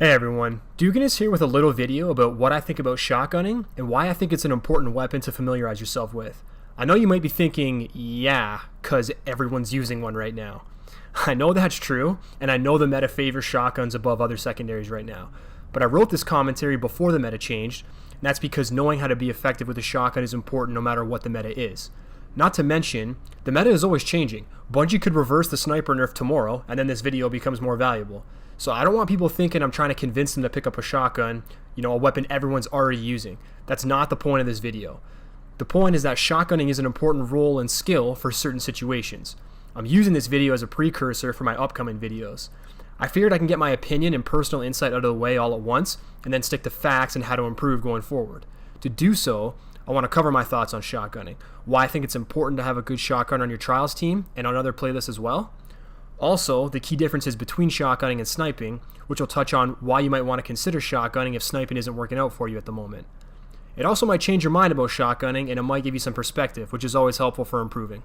Hey everyone, Dukaness here with a little video about what I think about shotgunning and why I think it's an important weapon to familiarize yourself with. I know you might be thinking, yeah, cause everyone's using one right now. I know that's true, and I know the meta favors shotguns above other secondaries right now. But I wrote this commentary before the meta changed, and that's because knowing how to be effective with a shotgun is important no matter what the meta is. Not to mention, the meta is always changing. Bungie could reverse the sniper nerf tomorrow, and then this video becomes more valuable. So I don't want people thinking I'm trying to convince them to pick up a shotgun, a weapon everyone's already using. That's not the point of this video. The point is that shotgunning is an important role and skill for certain situations. I'm using this video as a precursor for my upcoming videos. I figured I can get my opinion and personal insight out of the way all at once, and then stick to facts and how to improve going forward. To do so, I want to cover my thoughts on shotgunning, why I think it's important to have a good shotgun on your trials team and on other playlists as well. Also, the key differences between shotgunning and sniping, which will touch on why you might want to consider shotgunning if sniping isn't working out for you at the moment. It also might change your mind about shotgunning, and it might give you some perspective, which is always helpful for improving.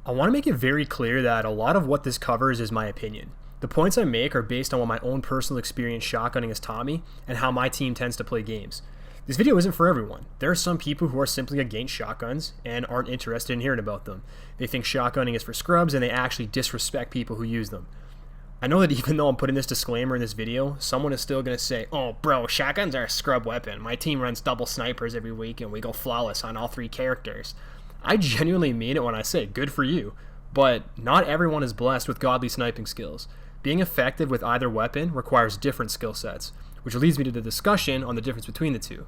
I want to make it very clear that a lot of what this covers is my opinion. The points I make are based on what my own personal experience shotgunning has taught me and how my team tends to play games. This video isn't for everyone. There are some people who are simply against shotguns and aren't interested in hearing about them. They think shotgunning is for scrubs and they actually disrespect people who use them. I know that even though I'm putting this disclaimer in this video, someone is still going to say, "Oh bro, shotguns are a scrub weapon. My team runs double snipers every week and we go flawless on all three characters." I genuinely mean it when I say good for you, but not everyone is blessed with godly sniping skills. Being effective with either weapon requires different skill sets, which leads me to the discussion on the difference between the two.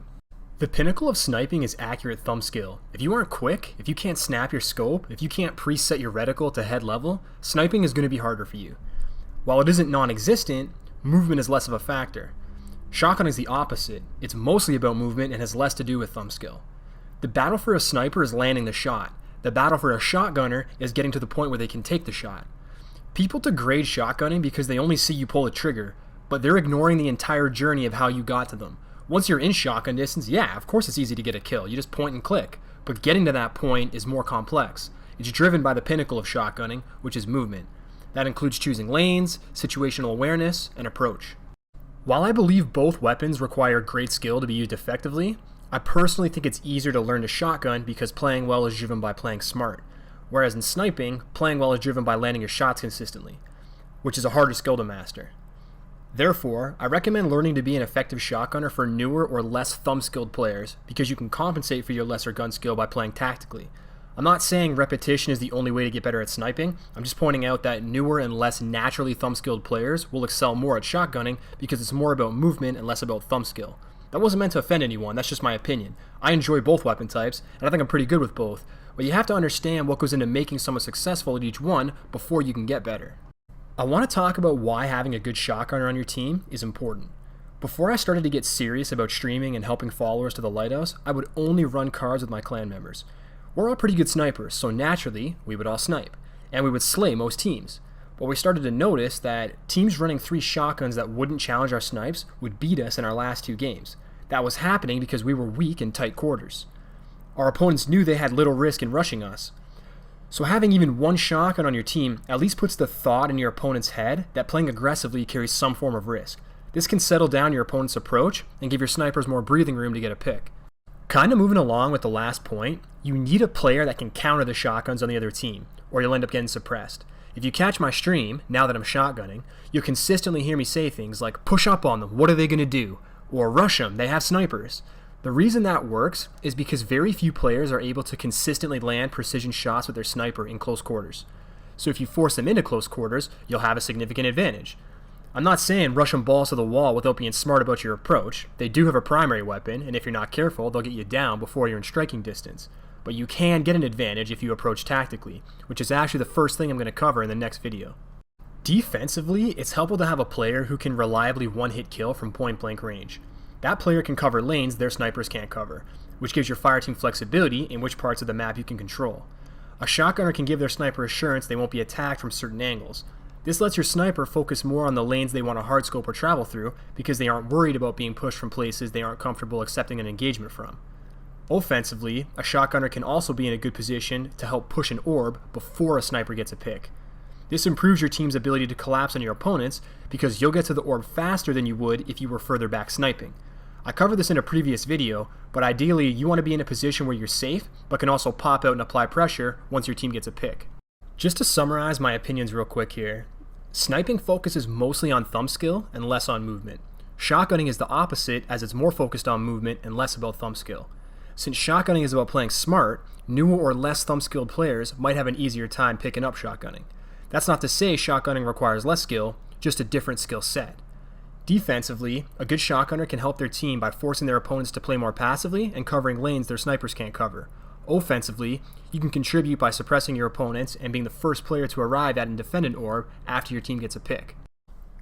The pinnacle of sniping is accurate thumb skill. If you aren't quick, if you can't snap your scope, if you can't preset your reticle to head level, sniping is going to be harder for you. While it isn't non-existent, movement is less of a factor. Shotgun is the opposite. It's mostly about movement and has less to do with thumb skill. The battle for a sniper is landing the shot. The battle for a shotgunner is getting to the point where they can take the shot. People degrade shotgunning because they only see you pull a trigger, but they're ignoring the entire journey of how you got to them. Once you're in shotgun distance, yeah, of course it's easy to get a kill. You just point and click. But getting to that point is more complex. It's driven by the pinnacle of shotgunning, which is movement. That includes choosing lanes, situational awareness, and approach. While I believe both weapons require great skill to be used effectively, I personally think it's easier to learn to shotgun because playing well is driven by playing smart. Whereas in sniping, playing well is driven by landing your shots consistently, which is a harder skill to master. Therefore, I recommend learning to be an effective shotgunner for newer or less thumb-skilled players because you can compensate for your lesser gun skill by playing tactically. I'm not saying repetition is the only way to get better at sniping, I'm just pointing out that newer and less naturally thumb-skilled players will excel more at shotgunning because it's more about movement and less about thumb skill. That wasn't meant to offend anyone, that's just my opinion. I enjoy both weapon types, and I think I'm pretty good with both, but you have to understand what goes into making someone successful at each one before you can get better. I want to talk about why having a good shotgunner on your team is important. Before I started to get serious about streaming and helping followers to the lighthouse, I would only run cards with my clan members. We're all pretty good snipers, so naturally, we would all snipe, and we would slay most teams. But we started to notice that teams running 3 shotguns that wouldn't challenge our snipes would beat us in our last 2 games. That was happening because we were weak in tight quarters. Our opponents knew they had little risk in rushing us. So having even one shotgun on your team at least puts the thought in your opponent's head that playing aggressively carries some form of risk. This can settle down your opponent's approach and give your snipers more breathing room to get a pick. Kinda moving along with the last point, you need a player that can counter the shotguns on the other team, or you'll end up getting suppressed. If you catch my stream, now that I'm shotgunning, you'll consistently hear me say things like, "Push up on them, what are they gonna do?" Or "Rush them, they have snipers." The reason that works is because very few players are able to consistently land precision shots with their sniper in close quarters. So if you force them into close quarters, you'll have a significant advantage. I'm not saying rush them balls to the wall without being smart about your approach. They do have a primary weapon, and if you're not careful, they'll get you down before you're in striking distance. But you can get an advantage if you approach tactically, which is actually the first thing I'm going to cover in the next video. Defensively, it's helpful to have a player who can reliably one-hit kill from point-blank range. That player can cover lanes their snipers can't cover, which gives your fireteam flexibility in which parts of the map you can control. A shotgunner can give their sniper assurance they won't be attacked from certain angles. This lets your sniper focus more on the lanes they want to hardscope or travel through because they aren't worried about being pushed from places they aren't comfortable accepting an engagement from. Offensively, a shotgunner can also be in a good position to help push an orb before a sniper gets a pick. This improves your team's ability to collapse on your opponents because you'll get to the orb faster than you would if you were further back sniping. I covered this in a previous video, but ideally you want to be in a position where you're safe, but can also pop out and apply pressure once your team gets a pick. Just to summarize my opinions real quick here, sniping focuses mostly on thumb skill and less on movement. Shotgunning is the opposite, as it's more focused on movement and less about thumb skill. Since shotgunning is about playing smart, newer or less thumb skilled players might have an easier time picking up shotgunning. That's not to say shotgunning requires less skill, just a different skill set. Defensively, a good shotgunner can help their team by forcing their opponents to play more passively and covering lanes their snipers can't cover. Offensively, you can contribute by suppressing your opponents and being the first player to arrive at and defend an orb after your team gets a pick.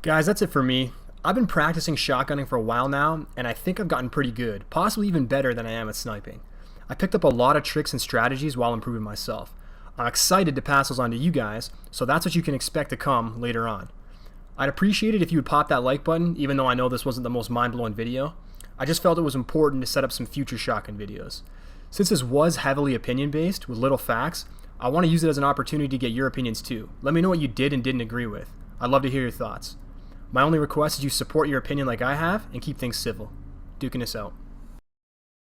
Guys, that's it for me. I've been practicing shotgunning for a while now, and I think I've gotten pretty good, possibly even better than I am at sniping. I picked up a lot of tricks and strategies while improving myself. I'm excited to pass those on to you guys, so that's what you can expect to come later on. I'd appreciate it if you would pop that like button, even though I know this wasn't the most mind-blowing video. I just felt it was important to set up some future shotgun videos. Since this was heavily opinion-based, with little facts, I want to use it as an opportunity to get your opinions too. Let me know what you did and didn't agree with. I'd love to hear your thoughts. My only request is you support your opinion like I have, and keep things civil. Dukaness out.